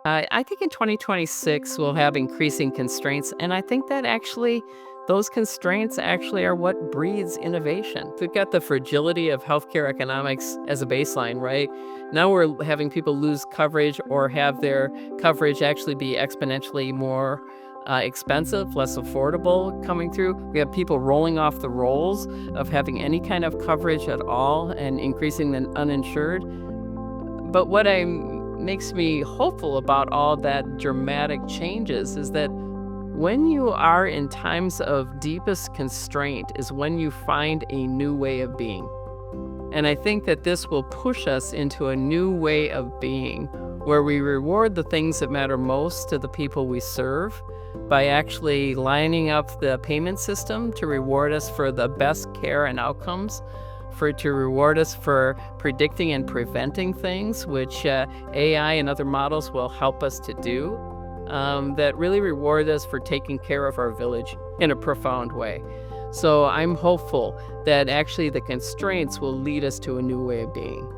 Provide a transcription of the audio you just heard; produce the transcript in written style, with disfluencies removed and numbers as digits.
I think in 2026 we'll have increasing constraints, and I think that actually those constraints actually are what breeds innovation. We've got the fragility of healthcare economics as a baseline, right? Now we're having people lose coverage or have their coverage actually be exponentially more expensive, less affordable coming through. We have people rolling off the rolls of having any kind of coverage at all and increasing the uninsured. But what makes me hopeful about all that dramatic changes is that when you are in times of deepest constraint is when you find a new way of being. And I think that this will push us into a new way of being where we reward the things that matter most to the people we serve by actually lining up the payment system to reward us for the best care and outcomes, for it to reward us for predicting and preventing things, which AI and other models will help us to do, that really reward us for taking care of our village in a profound way. So I'm hopeful that actually the constraints will lead us to a new way of being.